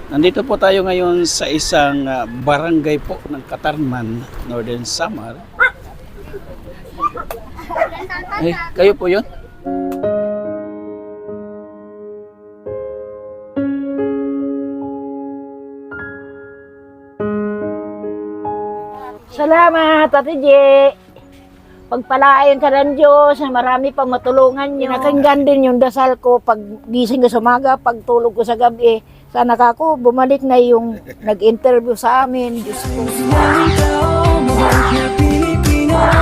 Nandito po tayo ngayon sa isang barangay po ng Katarman, Northern Samar. Eh, kayo po yun? Salamat, Ate J. Pagpalain ka ng Diyos na marami pang matulungan niyo. Nakinggan din yung dasal ko pag gising ko sa umaga, pag tulog ko sa gabi. Sana kako bumalik na yung nag-interview sa amin. Diyos ko.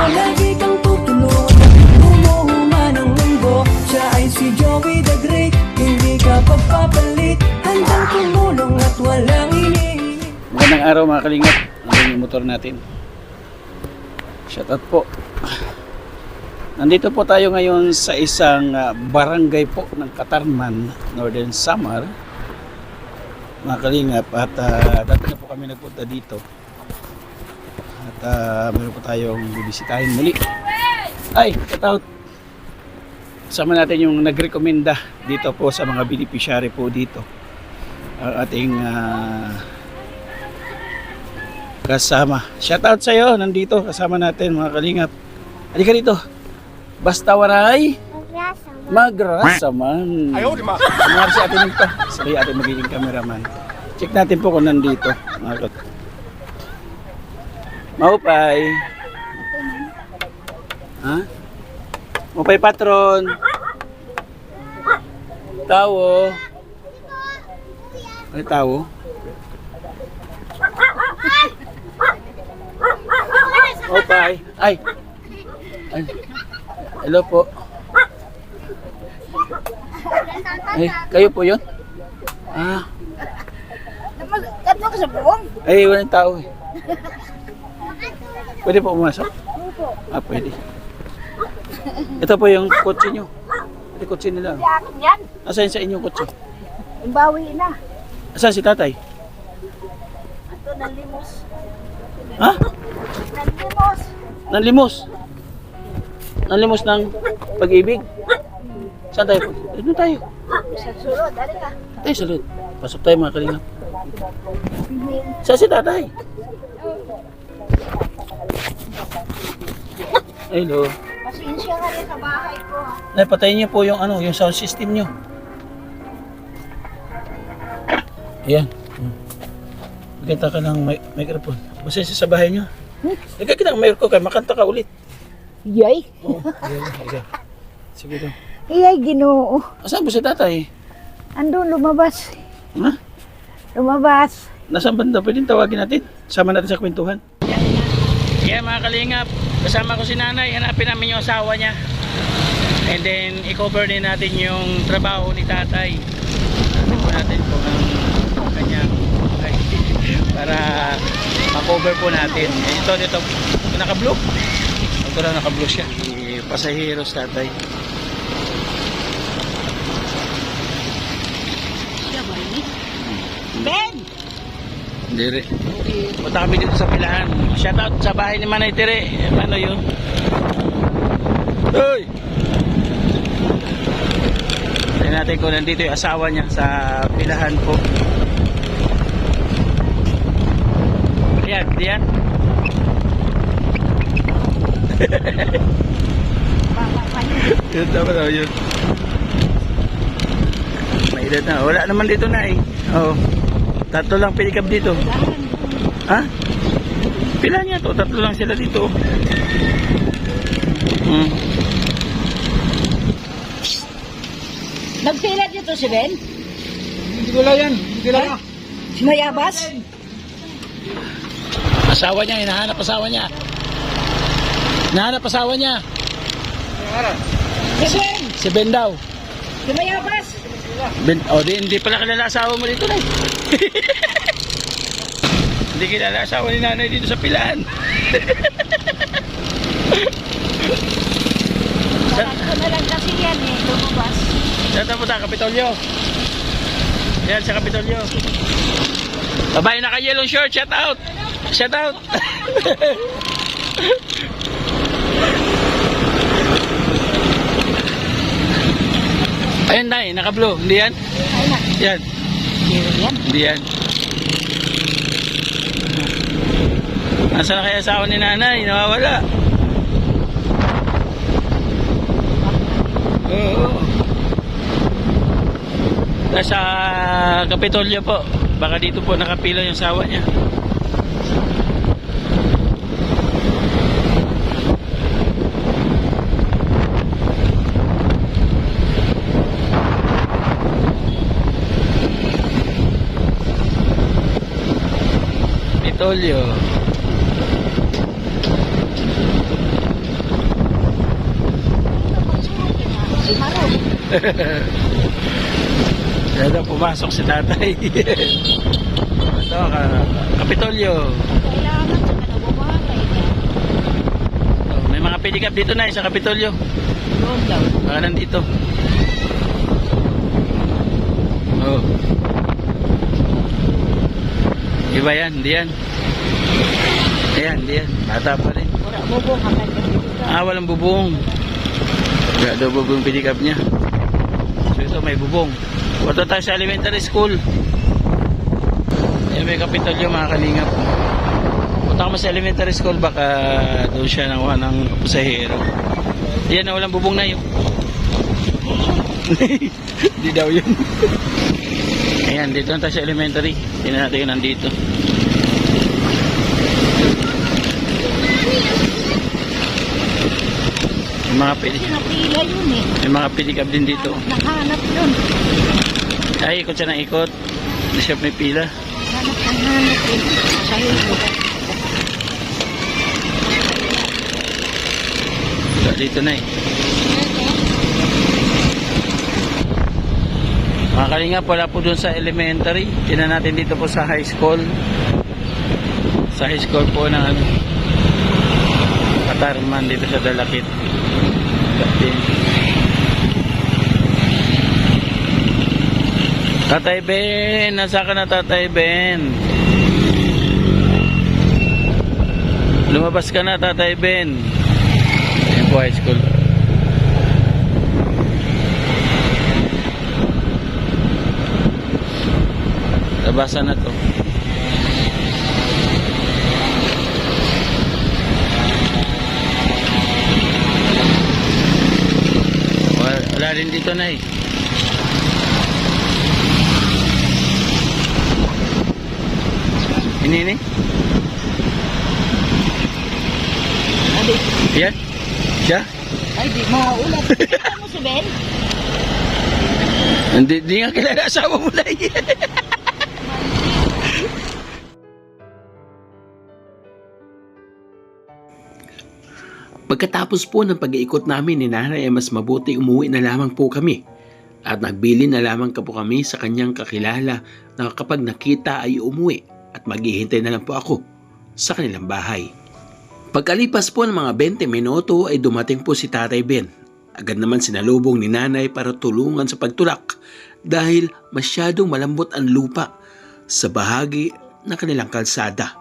Lagi kang tutulog, umuhuma ng mundo. Siya ay si Joey the Great, hindi ka pagpapalit. Handang tumulong at walang iniingi. Magandang araw mga kalingap. Nandun yung motor natin. Shoutout po. Nandito po tayo ngayon sa isang barangay po ng Katarman, Northern Samar, mga kalingap. At dati na po kami nagpunta dito. At meron po tayong bibisitahin muli. Ay, shoutout. Sama natin yung nagrekomenda dito po sa mga beneficiary po dito. Ating kasama. Shoutout sa iyo, nandito kasama natin mga kalingap. Halika dito. Basta waray magrasaman. Ayaw, di ma. Sumari si ate nito. Sige, ate magiging cameraman. Check natin po kung nandito. Maupay. Ha? Maupay patron. Tawo. Ay, tawo. Maupay. Ay. Ay. Hello po. Ay, kayo po yun? Ah. Tatlo ka sa buong? Ay, walang tao eh. Pwede po pumasok? Ah, pwede. Ito po yung kotse nyo. Ito kotse nila. Sa akin yan. Asan sa inyong kotse? Yung bawi na. Asan si tatay? Ito, nalimos. Ha? Nalimos. Nanlimos? Nanlimos ng pag-ibig? Saan tayo po? Doon tayo. Sa sulod, dali ka. Tayo sa loob. Pasok tayo mga kalingap. Saan si tatay? Hello. Pasensya ka rin sa bahay ko. Nay, patayin niyo po yung ano, yung sound system niyo. Ayan. Magkita ka ng microphone. Pasensya sa bahay niyo. Nagkakita ng microphone kaya makanta ka ulit. Yay. Oo. Ayan. Sige daw. Iyay, Ginoo. Asan po si tatay? Andun, lumabas. Ha? Lumabas. Nasaan banda? Pwedeng tawagin natin. Sama natin sa kwentuhan. Yeah, mga kalingap. Kasama ko si nanay. Hanapin namin yung asawa niya. And then, i-cover din natin yung trabaho ni tatay. Hanapin po natin kung ang kanyang para ma-cover po natin. Ito. Naka-blue. Ito lang naka-blue siya. Pasaheros tatay. Ben! Dire. Punta kami dito sa pilahan. Shoutout sa bahay ni Manay Tere. Ano yun? Hoy! Tignan natin kung nandito yung asawa niya sa pilahan po. Ayan, diyan. Yun tama daw yun. May edad na. Wala naman dito na eh. Oo. Tatlo lang pilikab dito. Ha? Pila niya to? Tatlo lang sila dito. Nagpila dito si Ben? Hindi ko lang yan. Hindi lang yan. Si Mayabas? Asawa niya, hinahanap asawa niya. Hinahanap asawa niya. Si Ben? Si Ben daw. Si Mayabas? Ben, oh, hindi pala kilala asawa mo dito na. Hindi kilala asawa ni nanay dito sa pilaan. Sakto na lang kasi yan eh, lumabas. Saan na punta? Kapitolyo. Yan, sa Kapitolyo. Babae naka-yellow shirt, shout out. Shout out. Ayun na naka-blue. Hindi yan? Ayun na. Yan. Pasahero yan. Hindi yan. Nasaan na kaya asawa ni nanay? Nawawala. Oo. Nasa Kapitolyo po. Baka dito po nakapila yung asawa niya. Kapitolyo. Ay, maro. Kaya daw pumasok si tatay. Ito, Kapitolyo. Kailangan sa kanabubuhay niya. Oh, may mga pedicab dito na sa Kapitolyo. Doon daw. Baka nandito. Oh. Iba yan, hindi yan. Ayan, hindi yan. Bata pa rin. Wala bubong ang kanya. Walang bubong. Wala daw bubong pedicab niya. So ito may bubong. Punta tayo sa elementary school. Ayan, may Kapitolyo mga kalingap. Punta ka sa elementary school, baka doon siya nakuha ng pasahero. Ayan na, walang bubong na yun. Hindi daw yun. Ayan, dito na tayo sa elementary. Tingnan natin yun nandito. May mga Napila yun eh. may mga pedicab din dito. Nakahanap yun. Ay, ikot siya ng ikot. Hindi siya may pila. Hanap yun. Pasahero. So, dito na eh. Mga kalingap, wala po dun sa elementary. Tingnan natin dito po sa high school. Sa high school po ng ano, Katarman dito sa Dalakit. Tatay Ben, nasa ka na Tatay Ben? Lumabas ka na Tatay Ben. Ayan po high school. Labasan na to. Wala rin dito na eh. Ini. Yan. Siya? Ay, di maulat. Ano mo si Ben? Hindi nga kilala asawa mo na eh. Pagkatapos po ng pag-iikot namin ni nanay ay mas mabuti umuwi na lamang po kami. At nagbili na lamang po kami sa kanyang kakilala na kapag nakita ay umuwi at maghihintay na lang po ako sa kanilang bahay. Pagkalipas po ng mga 20 minuto ay dumating po si Tatay Ben. Agad naman sinalubong ni nanay para tulungan sa pagtulak dahil masyadong malambot ang lupa sa bahagi ng kanilang kalsada.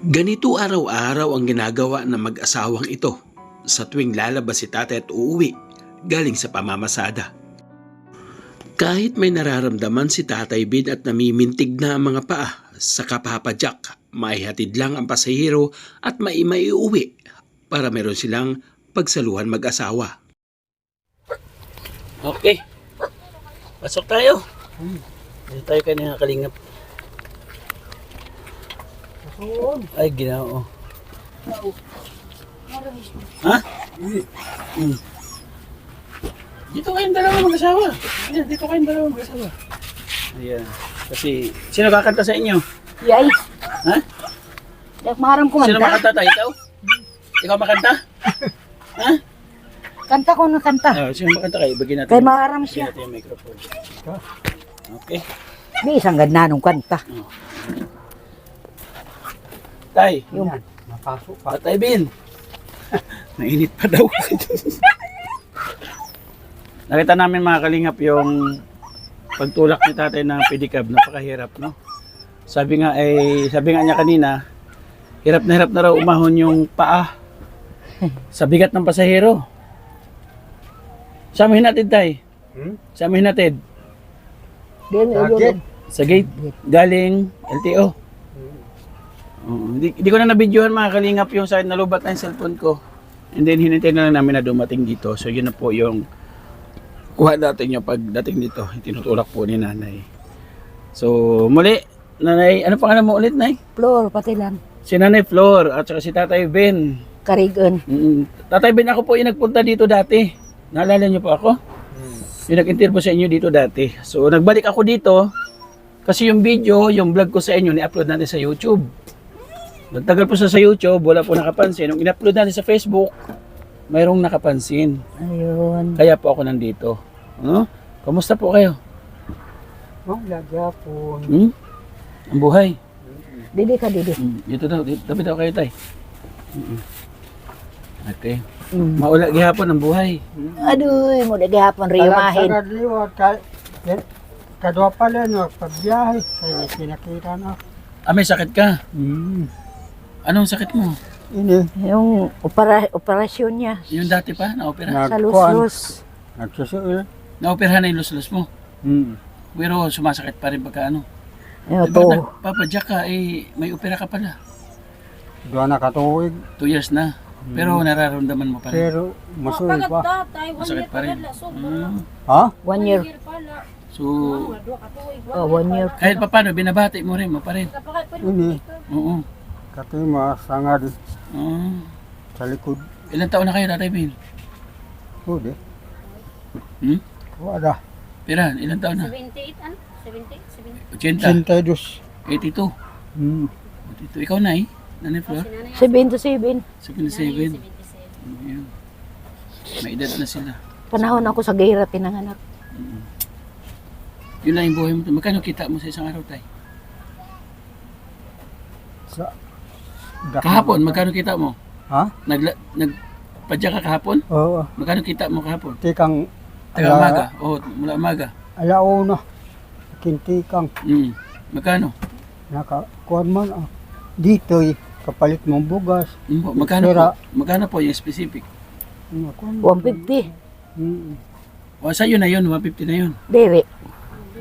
Ganito araw-araw ang ginagawa ng mag-asawang ito sa tuwing lalabas si tatay at uuwi galing sa pamamasada. Kahit may nararamdaman si Tatay Ben at namimintig na ang mga paa sa kapapadyak, maihatid lang ang pasahero at maiuwi para meron silang pagsaluhan mag-asawa. Okay, pasok tayo. Dito tayo kanina kalingap. Ay, ginao. Ha? Dito kayong dalawa mag-asawa. Ayan, dito kayong dalawa mag-asawa. Ayan. Kasi, sino kakanta sa inyo? Yay. Ha? Dak maram ko Sino manta. makanta tayo? Ikaw? Ikaw makanta? Ha? Kanta ko na kanta. Sino makanta kayo? Bagyan natin. Kay maram Bagyan siya. natin yung microphone. Okay. May isang ganda nung kanta. Tay, Yung Napasok pa. Tatay Ben. Nainit pa daw. Nakita namin mga kalingap yung pagtulak ni tatay ng pedicab. Napakahirap, no? Sabi nga niya kanina, hirap na raw umahon yung paa sa bigat ng pasahero. Saan mo hinatid, tay? Saan mo hinatid? Din, Sakit. Sa gate. Galing LTO. Hindi ko na nabidyohan mga kalingap yung side na lubat na yung cellphone ko. And then hinintay na lang namin na dumating dito. So yun na po yung kuha natin yung pagdating dito. Tinutulak po ni nanay. So muli, nanay, ano pangalan mo ulit, nay? Floor, pati lang. Si Nanay Flor at saka si Tatay Ben. Karigon. Tatay Ben, ako po yung nagpunta dito dati. Naalala niyo po ako? Yung nag-interview sa inyo dito dati. So nagbalik ako dito kasi yung video, yung vlog ko sa inyo, ni-upload natin sa YouTube. Nagtagal po sa YouTube, wala po nakapansin. Nung in-upload natin sa Facebook, mayroong nakapansin. Ayun. Kaya po ako nandito. Ano? Kamusta po kayo? Lagya po. Ang buhay. Didi ka, didi. Dito daw, dapat daw kayo tay. Okay. Mm. Maula gihapon ang buhay. Aduh, mo na gihapon riyo mahin. Kadwa pala no, pagbiyahe. Kaya pinakita na. May sakit ka? Anong sakit mo? Ini. Yung operasyon niya Yung dati pa, na-opera? sa luslus. Nagsusuil. Na-operahan na yung luslus mo. Pero sumasakit pa rin pagka ano. Ayun, Diba, to. nagpapadyak ka, may opera ka pala. Doon nakatuwig. 2 years na. Pero nararamdaman mo pa rin. Pero masuil pa. Masakit pa rin. Ha? 1 year. So, Oh, 1 year. kahit pa paano, binabati mo rin mo pa rin. Ini. Oo. Katima, sangad Oo. sa likod. Ilang taon na kayo, Tatay Bill? Pwede. Wala. Piran, ilang taon na? 78 ano? 70? 80? 82. 82? 82. Ikaw na Nanay Flor? 77. 77. Ayun. May edad na sila. Panahon ako sa gahira pinanganak. Yun lang yung buhay mo. Magkano kita mo sa isang araw, Tay? Sa Kahapon, magkano kita mo? Ha? Nagpadya ka kahapon? Oo. Magkano kita mo kahapon? Tikang Taga umaga? Oo, mula umaga. alauna. Kintikang. Magkano? Nakakuan man. Dito kapalit mong bugas. Magkano po? Sira. Magkano po yung specific? 150. O sa'yo na yun, 150 na yun. Diri.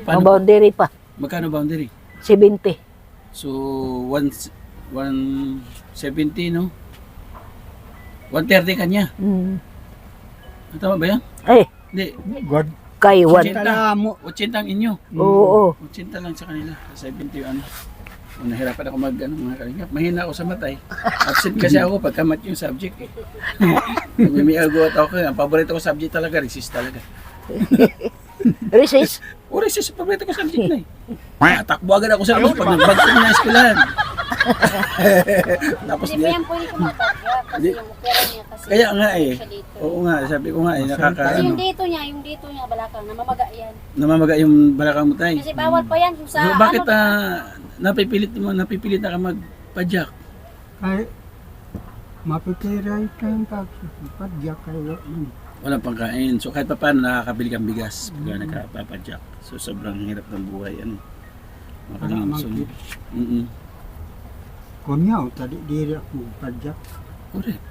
Ang Paano? boundary pa. Magkano boundary? 70. So, 170, no? 130 kanya. Tama ba yan? Eh, Hindi. God. kay 1. 80 ang inyo. Oo. 80 lang sa kanila. 70 yung ano. Kung nahirapan ako mga kalingap. Mahina ako sa matay. Absent kasi ako pagka mat yung subject eh. May agot ako. Ang paborito ko subject talaga, resist talaga. Resist. O resist, paborito ko subject na takbo agad ako sa labas pag nagbagtong na eskwelahan. Tapos Hindi pa yan pwede kumapagya kasi yung opera niya kasi. Kaya nga siya dito. Oo nga, sabi ko nga Kasi nakakaano. yung dito niya, balakang, namamaga yan. Namamaga yung balakang mo tay. Kasi bawal pa yan kung sa So, bakit ano, napipilit na ka magpadyak? Kay mapikiray kayong pagpadyak kayo. Walang pangkain. So kahit pa paano nakakabili kang bigas pagka nagkapapadyak. So sobrang hirap ng buhay. Ano? Makalang so, Kunyaw, tadi diri ako magpadyak. correct.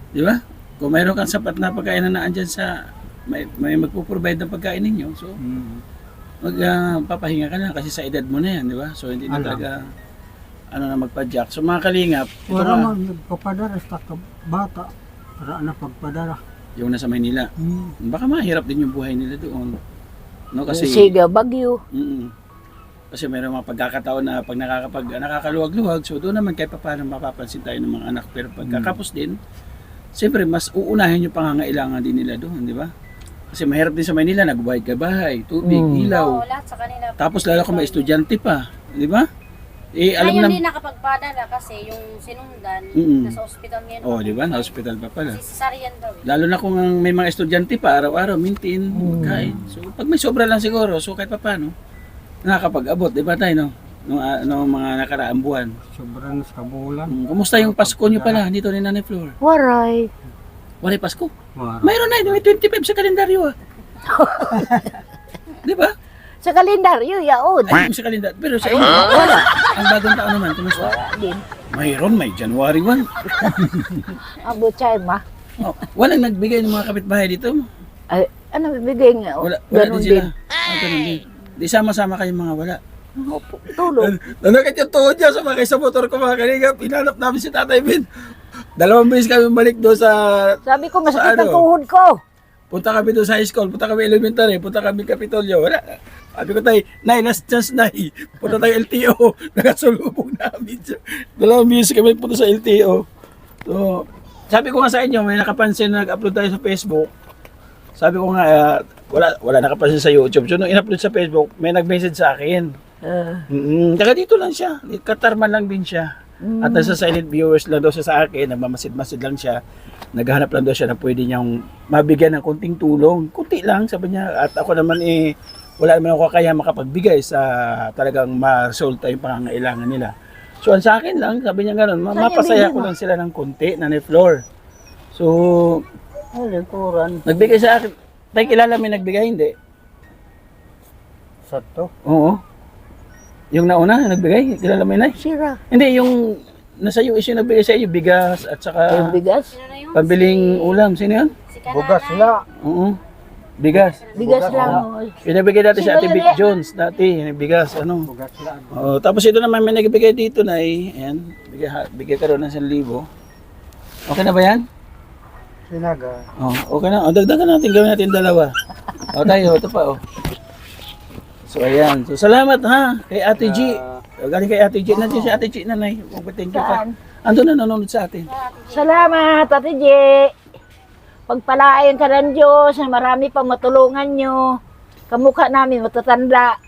Di ba? Kung mayroon kang sapat na pagkain na naandyan sa may magpo-provide ng pagkain ninyo. So papahinga ka na kasi sa edad mo na yan, di ba? So hindi na Alam. talaga na magpadyak. So mga kalingap, ito Wala nga, man nagpapadara sa bata para na pagpadara. yung nasa Maynila. Baka mahirap din yung buhay nila doon. No, kasi Siga, Bagyo. kasi mayroong mga pagkakataon na pag nakakaluwag-luwag, so doon naman kahit paano mapapansin tayo ng mga anak. Pero pagkakapos din, siyempre mas uunahin yung pangangailangan din nila doon, di ba? Kasi mahirap din sa Maynila, nagbuhay ka bahay, tubig, ilaw. oo, lahat sa kanila. Tapos lalo kung may estudyante pa, di ba? Alam Ngayon na, din nakapagpadala kasi yung sinundan, nasa ospital ngayon. di ba? Na-hospital pa pala. Kasi cesarean daw eh. Lalo na kung may mga estudyante pa, araw-araw, maintain, kain. So, pag may sobra lang siguro, so kahit pa paano, nakakapag-abot, di ba tayo, no? Nung mga nakaraang buwan. Sobrang sa bulan. Kumusta yung Pasko nyo pala dito ni Nanay Flor? Waray. Walay Pasko? Wala. Mayroon na, may 25 sa kalendaryo di ba? Sa kalendaryo, yaon. Ay, yung sa kalendaryo. Pero sa inyo, wala. Ang bagong taon naman, kumusta? Din. Mayroon, may January 1. Ang butchay ma. Walang nagbigay ng mga kapitbahay dito. Ay, ano bibigay nga? Wala din Ganun sila. din. Ganun din. Di sama-sama kayong mga wala. Opo, tulog. Nanakit yung tuhod niya, sumakay sa motor ko mga kalingap. Hinanap namin si Tatay Ben. 2 beses kami balik doon sa... Sabi ko, masakit Sa ang ano? tuhod ko. Punta kami doon sa high school, punta kami elementary, punta kami Kapitolyo. Wala. Sabi ko tayo, Nay, last chance, Nay. Punta tayo LTO. Nakasulubong namin. 2 beses kami punta sa LTO. So, sabi ko nga sa inyo, may nakapansin na nag-upload tayo sa Facebook. Sabi ko nga, wala nakapansin sa YouTube. So, nung in-upload sa Facebook, may nag-message sa akin. Taga dito lang siya. Katarman lang din siya. At nasa silent viewers lang daw siya sa akin. Nagmamasid-masid lang siya. Naghahanap lang daw siya na pwede niyang mabigyan ng konting tulong. Kunti lang, sabi niya. At ako naman wala naman ako kaya makapagbigay sa talagang ma-resulta yung pangangailangan nila. So, sa akin lang, sabi niya gano'n, mapasaya ko lang sila ng konti, Nanay Flor. So, Ay, lingkuran. nagbigay sa akin. Tayo kilala may nagbigay, hindi? Sa to. Oo. Yung nauna, nagbigay, kilala mo yun, Nay? Sira. Hindi, yung nasa US yung nagbigay sa iyo, bigas at saka Yung bigas. Sino na yun? pabiling ulam. Sino yun? Si Kananay. Bugas na. Oo. Bigas. Bigas Bugas lang. Pinabigay dati si Sino Ate yun, Vic eh? Jones, dati, yung bigas, ano. Bugas na. Oo, tapos ito naman may nagbigay dito na ayan, bigay ka rin ng 1,000. Okay na ba yan? Sinaga. Oh, okay na. O, dagdagan natin, gawin natin 2. O, tayo, ito pa, oh. So, ayan. So, salamat, ha, kay Ate G. Galing kay Ate G. Nandiyan si Ate G, Nanay. Thank you pa. Saan? Ando na nanonood sa atin. Salamat, Ate J. Pagpalain ka ng Diyos na marami pang matulungan nyo. Kamukha namin matatanda.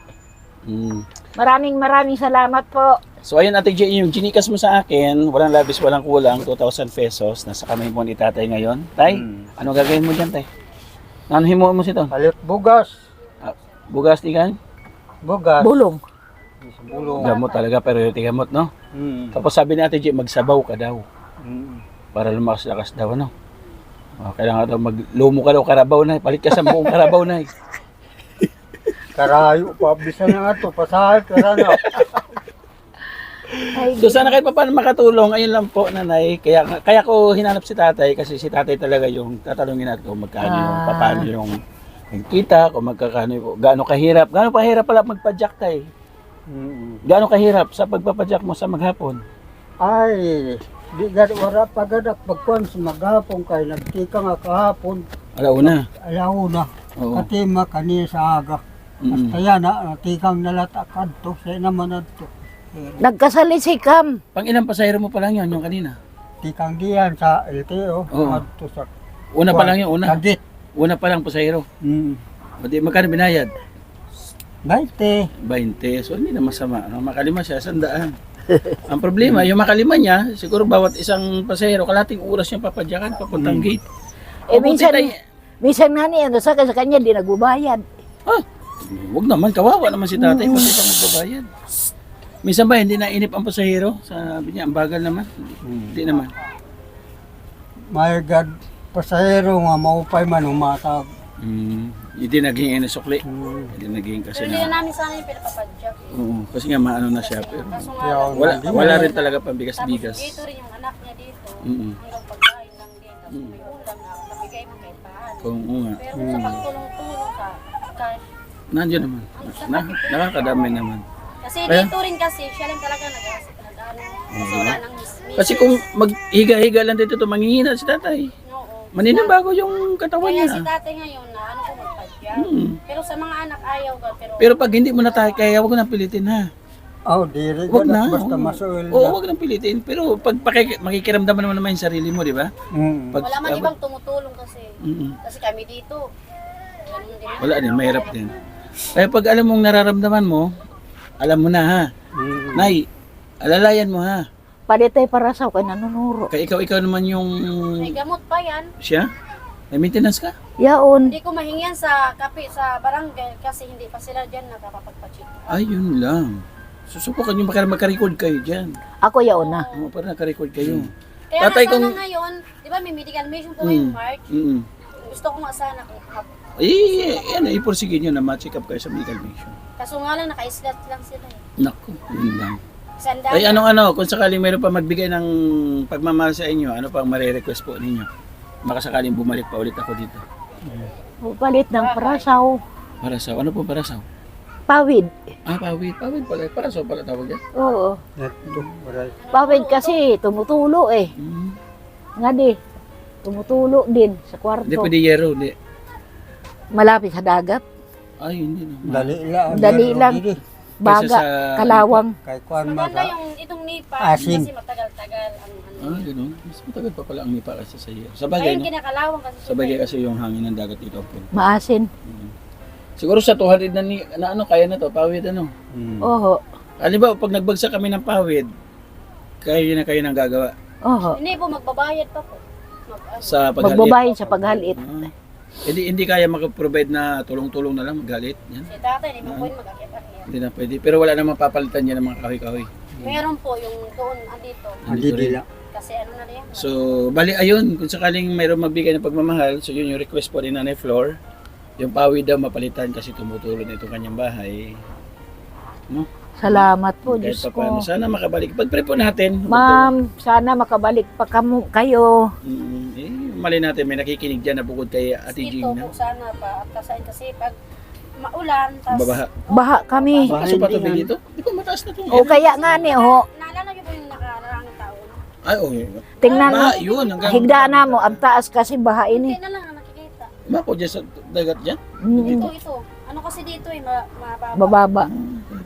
Maraming salamat po. So ayun Ate J, yung ginikas mo sa akin, walang labis, walang kulang, 2,000 pesos. Nasa kamay mo ni tatay ngayon. Tay, ano gagawin mo dyan, tay? Ano himuan mo sito? Palit bugas. Bugas di kan? Bugas. Bulong. Bulong. Gamot talaga, pero yung gamot, no? Tapos sabi ni Ate J, magsabaw ka daw. Para lumakas-lakas daw, ano? Kailangan daw maglumo ka daw karabaw na. Palit ka sa buong karabaw na. Karayo, pabisan na nga to. Pasahay ka na. Ay, So sana kahit pa paano makatulong, ayun lang po, Nanay. Kaya ko hinanap si tatay kasi si tatay talaga yung tatalungin natin kung magkano yung, paano yung kita, kung magkakano, gaano kahirap. Gaano kahirap pala magpa-jack, tay? Gaano kahirap sa pagpapadyak mo sa maghapon? Ay, di gari wala pagadak pagkuhan sa maghapon kay nagtika nga kahapon. Alauna. Ayaw na. Oo. Katima kanina sa aga. Kaya na, natikang nalatakad to. Siya naman na to. nagkasali si Cam. Pang ilang pasahero mo pa lang yun, yung kanina? Tikang diyan sa LTO. Oo. Adto sa Una pa lang yun, una. Kagit. Una pa lang pasahero. O di, magkano binayad? 20. 20. So hindi na masama. Ang makalima siya, 100. Ang problema, yung makalima niya, siguro bawat isang pasahero, kalating oras yung papadyakan, papuntang gate. Eh, O, buti minsan nga niya, sa kanya, di nagbubayad. Huwag naman, kawawa naman si tatay, pati pa magbabayad. Minsan ba, hindi nainip ang pasahero? Sabi niya, ang bagal naman. Hindi naman. My God, pasahero nga maupay man umatag. Hindi naging inasukli. Hindi naging kasi Pero hindi na na. namin sana yung pinapapadyak. Oo, kasi nga maano na siya. Pero Kaso nga Kaya lang, wala rin talaga tapos pambigas-bigas. dito rin yung anak niya dito. Mm. Hanggang pagkain lang din. Tapos may ulam na nabigay mo kahit paano. Kung nga. Pero kung sa pagtulong-tulong ka, cash. Nandiyan naman. Nakakadami naman. Kasi Kaya? dito rin kasi, siya lang talaga nag-ano. Kasi wala nang miss. Kasi kung maghiga-higa lang dito, manghihina si tatay. Oo. Maninibago yung katawan Kaya si niya. tatay ngayon na ano ko magpadyak. Pero sa mga anak ayaw ka. Pero pag hindi mo na tayo kaya, huwag nang pilitin ha. Oh, diri Huwag na. basta Oo. masuil Oo, na. huwag nang pilitin. Pero pag makikiramdaman naman yung sarili mo, di ba? Pag, wala man ibang tumutulong kasi. Mm. Kasi kami dito, ganun din. Wala din, mahirap din. Kaya pag alam mong nararamdaman mo, alam mo na ha. Nay, alalayan mo ha. Palitay para sa kay nanunuro. Kaya ikaw naman yung May gamot pa yan. siya. May maintenance ka. Yaon. Hindi ko mahingyan sa kape sa barangay kasi hindi pa sila dyan nakakapagpa-check. Ayun lang. Susubukan nyo baka magka-record kayo dyan. Ako yaon na. Oo, para naka-record kayo. Kaya Tatay, nga sana kung- ngayon, di ba may medical mission po ngayong March? Gusto ko nga sana kung Yan, ipursige nyo na ma-check up kayo sa medical mission. kaso nga lang naka-slot lang sila eh. Naku, yun lang. Sandaan. Ay, kung sakaling meron pa magbigay ng pagmamahal sa inyo, ano pang marirequest po ninyo? Baka sakaling bumalik pa ulit ako dito. Palit ng parasaw. Parasaw, ano po parasaw? Pawid. Pawid. Pawid pala. Paraso pala tawag yan. Oo. Nato, wala. Pawid kasi tumutulo eh. Nga di. Tumutulo din sa kwarto. Hindi pwede yero. Hindi. Malapit sa dagat. Ay, hindi na. Dali lang. Dali meron lang. dili. Baga, sa- kalawang. Kay kuan Maganda maga. yung itong nipa Asin. kasi matagal-tagal ang ano. Gano'n. Mas matagal pa pala ang nipa kasi sa iyo. Sa Ayun, bagay, no? kinakalawang kasi Sa bagay kasi yung hangin ng dagat dito. Maasin. Siguro sa 200 na ano, kaya na to, pawid ano. Oho. Alam ba, pag nagbagsak kami ng pawid, kayo na kayo nang gagawa Oho. Hindi po, magbabayad pa po. sa paghalit. Magbabayad sa paghalit. Hindi kaya mag-provide na tulong-tulong na lang, maghalit. Yan. Si tatay, hindi mo pwede mag-akit-akit. Hindi na pwede. Pero wala namang papalitan niya ng mga kahoy-kahoy. Meron po yung doon, andito. Hindi dila. Kasi ano na rin. So, bali ayun, kung sakaling mayroong magbigay ng pagmamahal, so yun yung request po ni Nanay Flor. Yung pawid daw mapalitan kasi tumutulong na itong kanyang bahay. No? Salamat po, Kahit Diyos pa paano. ko. Sana makabalik. Pag-pray po natin. Ma'am, sana makabalik pa kayo. Mali natin, may nakikinig dyan na bukod kay Ate Ito Jing po na. sana pa at kasi pag maulan, tas Babaha. Baha kami. Kaso pa tubig dito? Di ba mataas na ito? O kaya nga ni, ho. naalala niyo po yung nakarang taon. Ay, oh. Tingnan mo. Baha, yun. Hanggang, Higda na mo, ang taas kasi baha Hindi ini. na lang ang nakikita. Mako dyan sa dagat dyan. Ito. Ano kasi dito mababa. Bababa.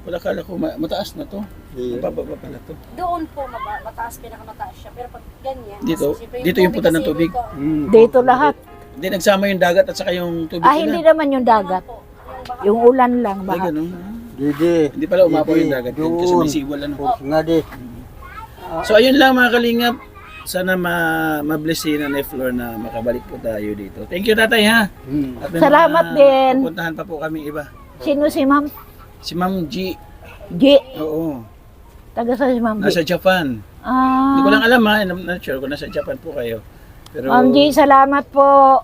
Wala kala ko, mataas na to. Mababa pala to. Doon po mataas, pinakamataas siya. Pero pag ganyan, Dito? siyempre Dito yung punta ng kasi tubig? dito. Dito lahat. Hindi nagsama yung dagat at saka yung tubig Hindi naman yung dagat. Po, yung baha. Yung ulan lang, Ay, baha. ganun. Didi. Hindi pala umapaw yung Didi. dagat yun kasi may siwal ano. Nga di. So ayun lang mga kalingap. Sana ma-bless si Nanay Flor na makabalik po tayo dito. Thank you tatay ha. At may Salamat mga din. pupuntahan pa po kami iba. Sino si Ma'am? Si Ma'am G. G. Oo. Taga sa si Ma'am G. Nasa Japan. Hindi ko Ah, lang alam ha. I'm not sure kung nasa Japan po kayo. Pero Ma'am G, salamat po.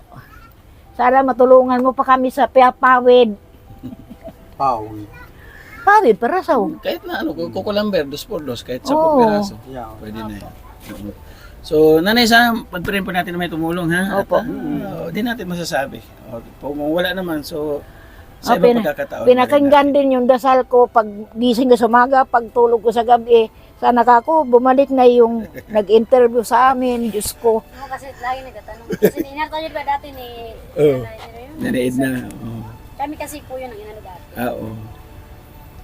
Sana matulungan mo pa kami sa pawid. Pawi. Pawid, parasaw. kahit na ano, kukulamber, 2x2, kahit 10 Oo. piraso. Yeah. Pwede na yan. Oo. So, nanay, sana pagpirin po natin na may tumulong ha. Opo. Di natin masasabi. Kung wala naman, so sa Ah, ibang pagkakataon. Pinakinggan din yung dasal ko pag gising ko sa umaga, pag tulog ko sa gabi. Sana kako bumalik na yung nag-interview sa amin, Diyos ko. Ako kasi lagi nagtatanong. Kasi ninarto niyo ba dati ni Nanaid na. Oo. Kami kasi po yun ang inano dati. Oo.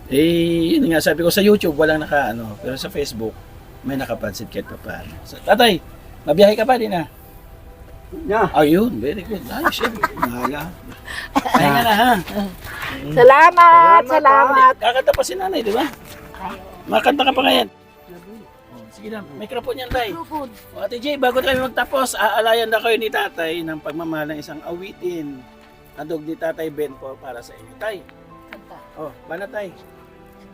Yun nga, sabi ko sa YouTube, walang naka-ano. Pero sa Facebook, may nakapansin kahit pa paano. So, tatay, mabiyahe ka pa din ah. Yeah. Ayun, very good. Ay, syempre, mahala. Kaya nga na ha. Salamat. Kakanta pa si nanay, di ba? Makanta ka pa ngayon. Sige na, microphone yan, tay. O, Ate J, bago tayo magtapos, aalayan na kayo ni tatay ng pagmamahal ng isang awitin. Nadog ni Tatay Ben po para sa inyo. Tay. Oh, bana tay.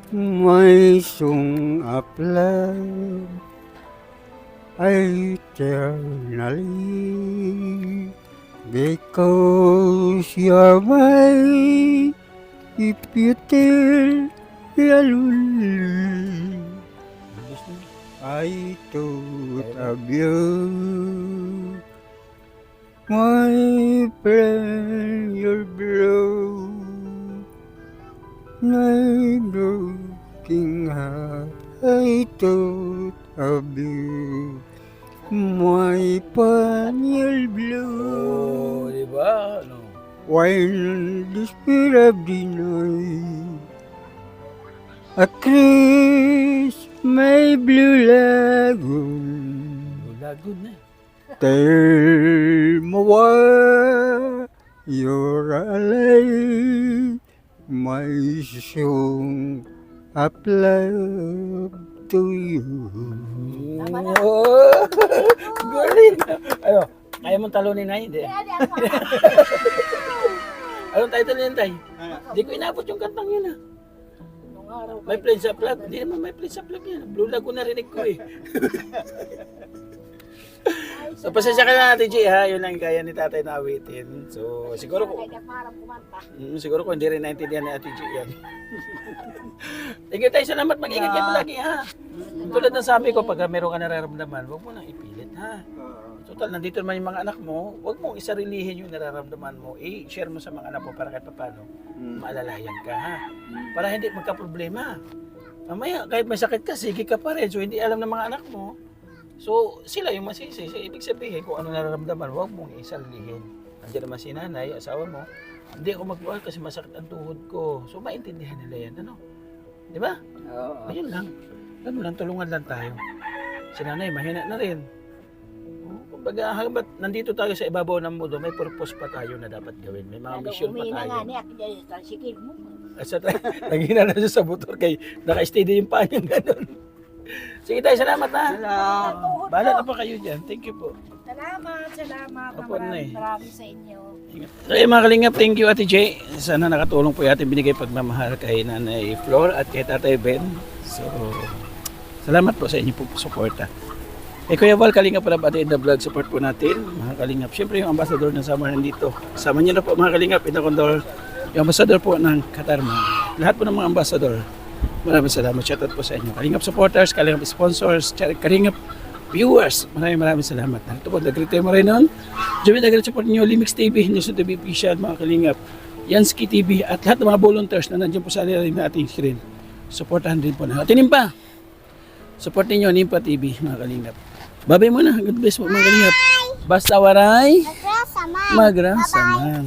May song of love eternally because you're my beautiful lonely. I thought of you, my friend, your blue. My broken heart, I thought of you, my pale blue. Di ba? Ano? While the spirit of the night, across my blue lagoon, Wala, good na. tell me why you're alive. My song of love to you. Oh, galing. Ayo, kaya mong talunin na hindi. Anong title niyan, tay? Hindi ko inabot yung kantang yun ah. May plane sa plug. Hindi naman may plane sa plug yan. Blue Lagoon narinig ko eh. So, pasensya ka na natin, G, ha? Yun lang kaya ni tatay na awitin. So, siguro ko, siguro ko hindi rin naintindihan ni Ate G yan. Thank you tayo, salamat. Mag-ingat kayo lagi, ha? Tulad ng sabi ko, pag meron ka nararamdaman, huwag mo nang ipilit, ha? Total, nandito naman yung mga anak mo, huwag mong isarilihin yung nararamdaman mo. I-share mo sa mga anak mo para kahit paano, maalalayan ka, ha? Para hindi magka-problema. Mamaya, kahit may sakit ka, sige ka pa rin. So, hindi alam ng mga anak mo. So, sila yung masisi. So, ibig sabihin, kung ano nararamdaman, huwag mong isarilihin. Nandiyan naman si nanay, asawa mo, hindi ako magbuhat kasi masakit ang tuhod ko. So, maintindihan nila yan, ano? Di ba? Oo. Ayun lang. Ganun lang, tulungan lang tayo. Si nanay, mahina na rin. Kumbaga, hanggat nandito tayo sa ibabaw ng mundo, may purpose pa tayo na dapat gawin. May mga mission pa Umina nga tayo. niya, kaya tricycle mo. Asa tayo, nagina na siya sa motor kay naka-stay din yung paa niya ganun. Sige tayo, salamat ha. Bahala na pa kayo dyan. Thank you po. Salamat. Opo, Nay. Marami sa inyo. So mga kalingap, thank you Ate Jay. Sana nakatulong po yung ating binigay pagmamahal kay Nanay Flor at kay Tatay Ben. So, salamat po sa inyo po suporta. Eh Kuya Val, Kalingap pala ba in the vlog, support po natin mga kalingap. Siyempre yung ambassador ng Summer nandito. Sama niyo na po mga kalingap, Inakondor, yung ambassador po ng Katarman. Lahat po ng mga ambassador. Maraming salamat. Shoutout po sa inyo. Kalingap supporters, Kalingap sponsors, Kalingap viewers. Maraming salamat. Ito po, nag-retire mo rin nun. Diyan nag support niyo Limix TV, News TV official, mga Kalingap, Yansky TV, at lahat ng mga volunteers na nandiyan po sa ilalim na ating screen. Supportahan din po na. At Nimpa, support ninyo Nimpa TV, mga Kalingap. Babay muna. God bless po mga Kalingap. Basta waray, magrasaman.